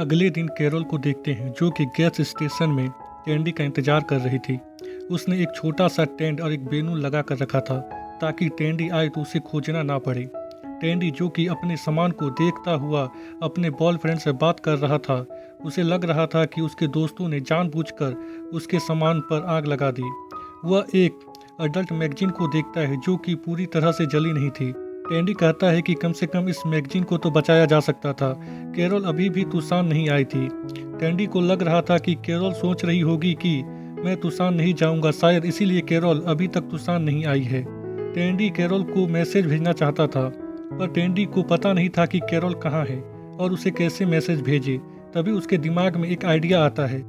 अगले दिन कैरोल को देखते हैं जो कि गैस स्टेशन में टैंडी का इंतजार कर रही थी। उसने एक छोटा सा टेंट और एक बैलून लगा कर रखा था ताकि टैंडी आए तो उसे खोजना ना पड़े। टैंडी जो कि अपने सामान को देखता हुआ अपने बॉयफ्रेंड से बात कर रहा था, उसे लग रहा था कि उसके दोस्तों ने जानबूझकर उसके सामान पर आग लगा दी। वह एक अडल्ट मैगजीन को देखता है जो कि पूरी तरह से जली नहीं थी। टैंडी कहता है कि कम से कम इस मैगजीन को तो बचाया जा सकता था। कैरोल अभी भी तुसान नहीं आई थी। टैंडी को लग रहा था कि कैरोल सोच रही होगी कि मैं तुसान नहीं जाऊंगा, शायद इसीलिए कैरोल अभी तक तुसान नहीं आई है। टैंडी कैरोल को मैसेज भेजना चाहता था पर टैंडी को पता नहीं था कि कैरोल कहाँ है और उसे कैसे मैसेज भेजे। तभी उसके दिमाग में एक आइडिया आता है।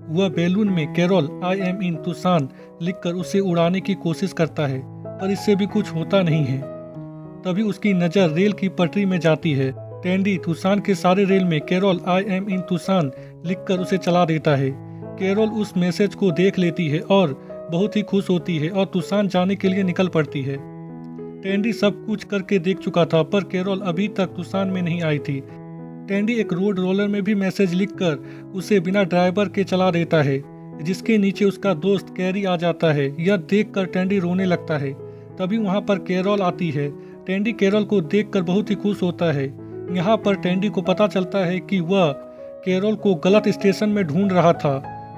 वह बैलून में कैरोल आई एम इन तुसान लिखकर उसे उड़ाने की कोशिश करता है पर इससे भी कुछ होता नहीं है। तभी उसकी नज़र रेल की पटरी में जाती है। टैंडी तुसान के सारे रेल में कैरोल आई एम इन तुसान लिखकर उसे चला देता है। कैरोल उस मैसेज को देख लेती है और बहुत ही खुश होती है और तुसान जाने के लिए निकल पड़ती है। टैंडी सब कुछ करके देख चुका था पर कैरोल अभी तक तुसान में नहीं आई थी। टैंडी एक रोड रोलर में भी मैसेज लिखकर उसे बिना ड्राइवर के चला देता है, जिसके नीचे उसका दोस्त कैरी आ जाता है। यह देखकर टैंडी रोने लगता है। तभी वहां पर कैरोल आती है। टैंडी कैरोल को देखकर बहुत ही खुश होता है। यहाँ पर टैंडी को पता चलता है कि वह कैरोल को गलत स्टेशन में ढूंढ रहा था।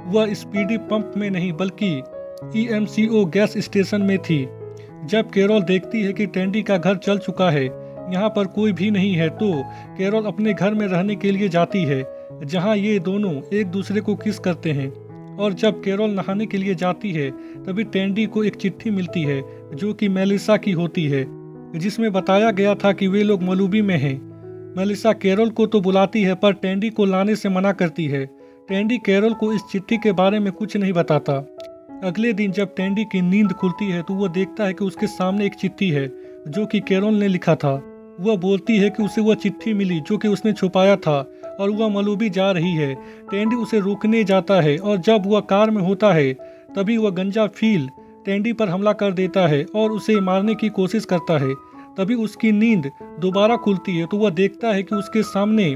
वह स्पीडी पंप में नहीं बल्कि EMCO गैस स्टेशन में थी। जब कैरोल देखती है कि टैंडी का घर जल चुका है, यहाँ पर कोई भी नहीं है, तो कैरोल अपने घर में रहने के लिए जाती है जहाँ ये दोनों एक दूसरे को किस करते हैं। और जब कैरोल नहाने के लिए जाती है तभी टैंडी को एक चिट्ठी मिलती है जो कि मेलिसा की होती है, जिसमें बताया गया था कि वे लोग मलूबी में हैं। मेलिसा कैरोल को तो बुलाती है पर टैंडी को लाने से मना करती है। टैंडी कैरोल को इस चिट्ठी के बारे में कुछ नहीं बताता। अगले दिन जब टैंडी की नींद खुलती है तो वह देखता है कि उसके सामने एक चिट्ठी है जो कि कैरोल ने लिखा था। वह बोलती है कि उसे वह चिट्ठी मिली जो कि उसने छुपाया था और वह मलूबी जा रही है। टैंडी उसे रोकने जाता है और जब वह कार में होता है तभी वह गंजा फील टैंडी पर हमला कर देता है और उसे मारने की कोशिश करता है। तभी उसकी नींद दोबारा खुलती है तो वह देखता है कि उसके सामने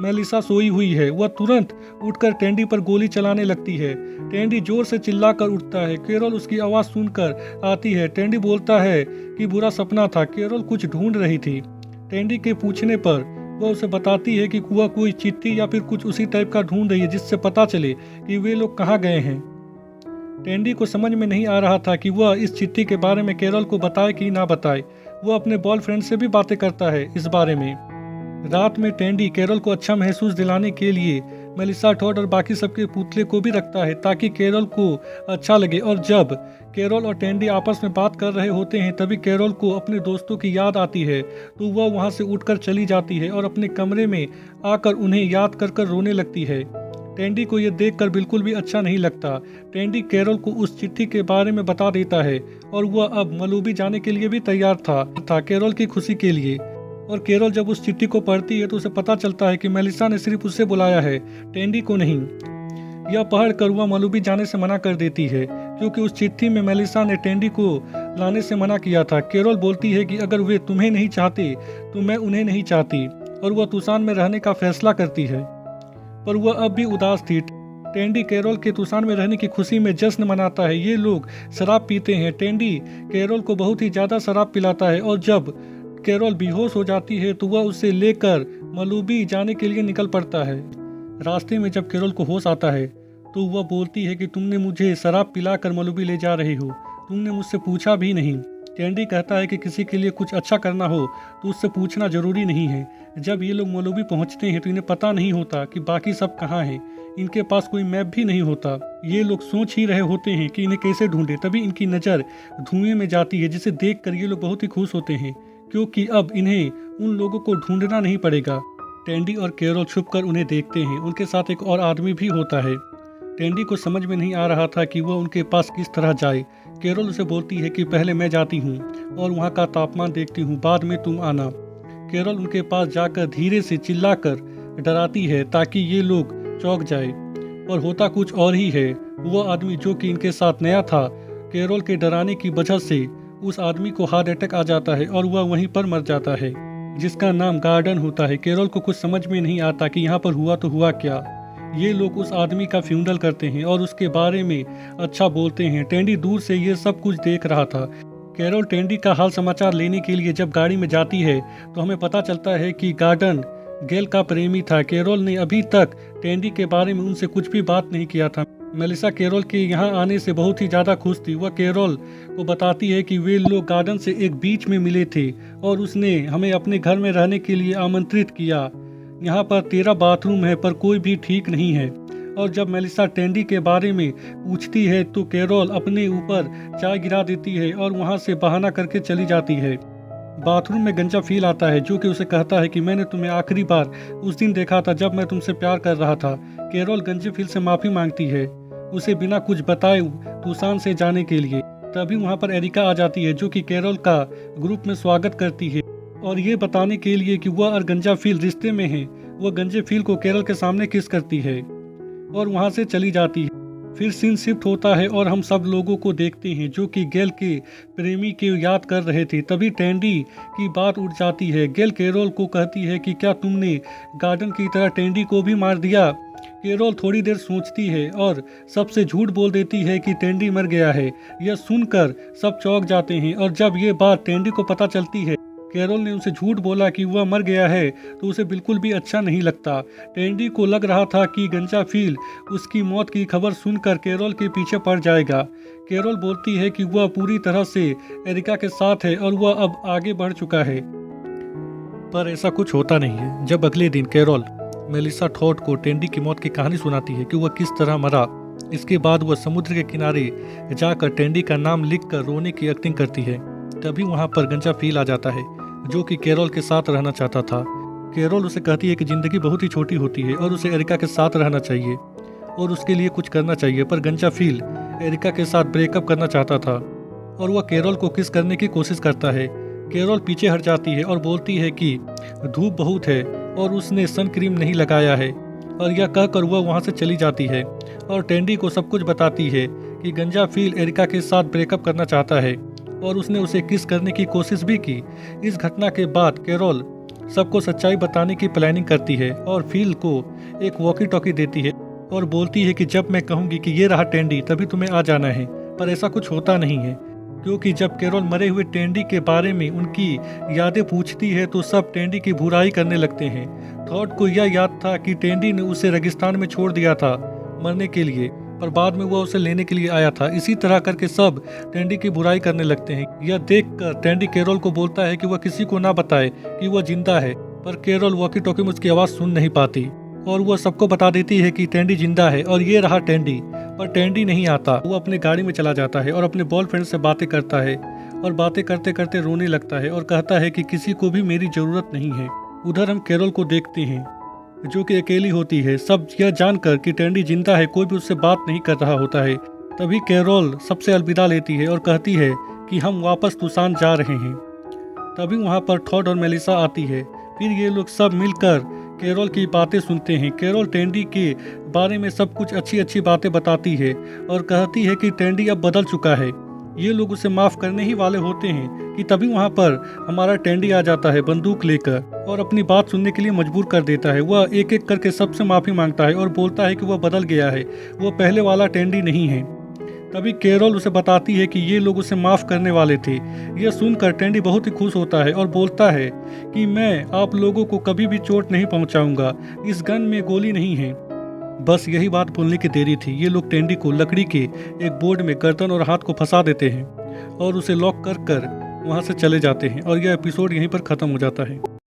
मेलिसा सोई हुई है। वह तुरंत उठकर टैंडी पर गोली चलाने लगती है। टैंडी जोर से चिल्लाकर उठता है। कैरोल उसकी आवाज़ सुनकर आती है। टैंडी बोलता है कि बुरा सपना था, कैरोल कुछ ढूंढ रही थी। टैंडी के पूछने पर वह उसे बताती है कि वह कोई चिट्ठी या फिर कुछ उसी टाइप का ढूंढ रही है जिससे पता चले कि वे लोग कहाँ गए हैं। टैंडी को समझ में नहीं आ रहा था कि वह इस चिट्ठी के बारे में कैरोल को बताए कि ना बताए। वह अपने बॉयफ्रेंड से भी बातें करता है इस बारे में। रात में टैंडी कैरोल को अच्छा महसूस दिलाने के लिए मेलिसा टॉड और बाकी सबके पुतले को भी रखता है ताकि कैरोल को अच्छा लगे। और जब कैरोल और टैंडी आपस में बात कर रहे होते हैं तभी कैरोल को अपने दोस्तों की याद आती है तो वह वहां से उठकर चली जाती है और अपने कमरे में आकर उन्हें याद कर कर रोने लगती है। टैंडी को यह देखकर बिल्कुल भी अच्छा नहीं लगता। टैंडी कैरोल को उस चिट्ठी के बारे में बता देता है और वह अब मलूबी जाने के लिए भी तैयार था कैरोल की खुशी के लिए। और कैरोल जब उस चिट्ठी को पढ़ती है तो उसे पता चलता है कि मेलिसा ने सिर्फ उसे बुलाया है, टैंडी को नहीं। यह पढ़कर वह मलूबी जाने से मना कर देती है क्योंकि उस चिट्ठी में मेलिसा ने टैंडी को लाने से मना किया था। कैरोल बोलती है कि अगर वे तुम्हें नहीं चाहते तो मैं उन्हें नहीं चाहती और वह तुसान में रहने का फैसला करती है। पर वह अब भी उदास थी। टैंडी कैरोल के तुसान में रहने की खुशी में जश्न मनाता है। ये लोग शराब पीते हैं। टैंडी कैरोल को बहुत ही ज़्यादा शराब पिलाता है और जब कैरोल बेहोश हो जाती है तो वह उसे लेकर मलूबी जाने के लिए निकल पड़ता है। रास्ते में जब कैरोल को होश आता है तो वह बोलती है कि तुमने मुझे शराब पिलाकर मलूबी ले जा रही हो, तुमने मुझसे पूछा भी नहीं। टैंडी कहता है कि किसी के लिए कुछ अच्छा करना हो तो उससे पूछना जरूरी नहीं है। जब ये लोग मलूबी पहुंचते हैं तो इन्हें पता नहीं होता कि बाकी सब कहाँ हैं। इनके पास कोई मैप भी नहीं होता। ये लोग सोच ही रहे होते हैं कि इन्हें कैसे ढूंढे। तभी इनकी नज़र धुएं में जाती है जिसे देखकर ये लोग बहुत ही खुश होते हैं क्योंकि अब इन्हें उन लोगों को ढूंढना नहीं पड़ेगा। टैंडी और कैरोल छुपकर उन्हें देखते हैं। उनके साथ एक और आदमी भी होता है। टैंडी को समझ में नहीं आ रहा था कि वह उनके पास किस तरह जाए। कैरोल उसे बोलती है कि पहले मैं जाती हूँ और वहाँ का तापमान देखती हूँ, बाद में तुम आना। कैरोल उनके पास जाकर धीरे से चिल्लाकर डराती है ताकि ये लोग चौंक जाए। और होता कुछ और ही है। वह आदमी जो कि इनके साथ नया था, कैरोल के डराने की वजह से उस आदमी को हार्ट अटैक आ जाता है और वह वहीं पर मर जाता है। जिसका नाम गार्डन होता है। कैरोल को कुछ समझ में नहीं आता कि यहाँ पर हुआ तो हुआ क्या। ये लोग उस आदमी का फ्यूनरल करते हैं और उसके बारे में अच्छा बोलते हैं। टेंडी दूर से ये सब कुछ देख रहा था। कैरोल टेंडी का हाल समाचार लेने के लिए जब गाड़ी में जाती है तो हमें पता चलता है कि गार्डन गेल का प्रेमी था। कैरोल ने अभी तक टेंडी के बारे में उनसे कुछ भी बात नहीं किया था। मेलिसा कैरोल के यहाँ आने से बहुत ही ज़्यादा खुश थी। वह कैरोल को बताती है कि वे लोग गार्डन से एक बीच में मिले थे और उसने हमें अपने घर में रहने के लिए आमंत्रित किया। यहाँ पर 13 बाथरूम है पर कोई भी ठीक नहीं है। और जब मेलिसा टेंडी के बारे में पूछती है तो कैरोल अपने ऊपर चाय गिरा देती है और वहाँ से बहाना करके चली जाती है। बाथरूम में गंजा फील आता है जो कि उसे कहता है कि मैंने तुम्हें आखिरी बार उस दिन देखा था जब मैं तुमसे प्यार कर रहा था। कैरोल गंजे फील से माफ़ी मांगती है उसे बिना कुछ बताए तुसान से जाने के लिए। तभी वहाँ पर एरिका आ जाती है जो कि कैरोल का ग्रुप में स्वागत करती है और ये बताने के लिए कि वह और गंजा फील रिश्ते में है। वह गंजे फील को कैरोल के सामने किस करती है और वहाँ से चली जाती है। फिर सीन शिफ्ट होता है और हम सब लोगों को देखते हैं जो कि गेल के प्रेमी के याद कर रहे थे। तभी टेंडी की बात उठ जाती है। गेल कैरोल को कहती है कि क्या तुमने गार्डन की तरह टेंडी को भी मार दिया। कैरोल थोड़ी देर सोचती है और सबसे झूठ बोल देती है कि टेंडी मर गया है। यह सुनकर सब चौंक जाते हैं और जब ये बात टेंडी को पता चलती है कैरोल ने उसे झूठ बोला कि वह मर गया है तो उसे बिल्कुल भी अच्छा नहीं लगता। टेंडी को लग रहा था कि गंजा फील उसकी मौत की खबर सुनकर कैरोल के पीछे पड़ जाएगा। कैरोल बोलती है कि वह पूरी तरह से एरिका के साथ है और वह अब आगे बढ़ चुका है। पर ऐसा कुछ होता नहीं है। जब अगले दिन कैरोल मेलिसा टॉड को टेंडी की मौत की कहानी सुनाती है कि वह किस तरह मरा, इसके बाद वह समुद्र के किनारे जाकर टेंडी का नाम लिखकर रोने की एक्टिंग करती है। तभी वहाँ पर गंजा फील आ जाता है जो कि कैरोल के साथ रहना चाहता था। कैरोल उसे कहती है कि ज़िंदगी बहुत ही छोटी होती है और उसे एरिका के साथ रहना चाहिए और उसके लिए कुछ करना चाहिए। पर गंजा फील एरिका के साथ ब्रेकअप करना चाहता था और वह कैरोल को किस करने की कोशिश करता है। कैरोल पीछे हट जाती है और बोलती है कि धूप बहुत है और उसने सन क्रीम नहीं लगाया है और यह कहकर वह वहाँ से चली जाती है और टेंडी को सब कुछ बताती है कि गंजा फील एरिका के साथ ब्रेकअप करना चाहता है और उसने उसे किस करने की कोशिश भी की। इस घटना के बाद कैरोल सबको सच्चाई बताने की प्लानिंग करती है और फील को एक वॉकी टॉकी देती है और बोलती है कि जब मैं कहूँगी कि ये रहा टेंडी तभी तुम्हें आ जाना है। पर ऐसा कुछ होता नहीं है क्योंकि जब कैरोल मरे हुए टेंडी के बारे में उनकी यादें पूछती है तो सब टेंडी की बुराई करने लगते हैं। टॉड को यह याद था कि टेंडी ने उसे रेगिस्तान में छोड़ दिया था मरने के लिए, पर बाद में वह उसे लेने के लिए आया था। इसी तरह करके सब टेंडी की बुराई करने लगते हैं। यह देखकर टेंडी कैरोल को बोलता है कि वह किसी को ना बताए कि वह जिंदा है, पर कैरोल वॉकी टॉकी में उसकी आवाज़ सुन नहीं पाती और वह सबको बता देती है कि टेंडी जिंदा है और ये रहा टेंडी। पर टेंडी नहीं आता। वो अपने गाड़ी में चला जाता है और अपने बॉयफ्रेंड से बातें करता है और बातें करते करते रोने लगता है और कहता है कि किसी को भी मेरी ज़रूरत नहीं है। उधर हम कैरोल को देखते हैं जो कि अकेली होती है। सब यह जानकर कि टेंडी जिंदा है कोई भी उससे बात नहीं कर रहा होता है। तभी कैरोल सबसे अलविदा लेती है और कहती है कि हम वापस तुसान जा रहे हैं। तभी वहाँ पर टॉड और मेलिसा आती है। फिर ये लोग सब मिलकर कैरोल की बातें सुनते हैं। कैरोल टेंडी के बारे में सब कुछ अच्छी अच्छी बातें बताती है और कहती है कि टेंडी अब बदल चुका है। ये लोग उसे माफ़ करने ही वाले होते हैं कि तभी वहाँ पर हमारा टेंडी आ जाता है बंदूक लेकर और अपनी बात सुनने के लिए मजबूर कर देता है। वह एक एक करके सबसे माफ़ी मांगता है और बोलता है कि वह बदल गया है, वह पहले वाला टेंडी नहीं है। तभी कैरोल उसे बताती है कि ये लोग उसे माफ़ करने वाले थे। यह सुनकर टेंडी बहुत ही खुश होता है और बोलता है कि मैं आप लोगों को कभी भी चोट नहीं पहुंचाऊंगा, इस गन में गोली नहीं है। बस यही बात बोलने की देरी थी। ये लोग टेंडी को लकड़ी के एक बोर्ड में गर्दन और हाथ को फंसा देते हैं और उसे लॉक कर वहाँ से चले जाते हैं और यह एपिसोड यहीं पर ख़त्म हो जाता है।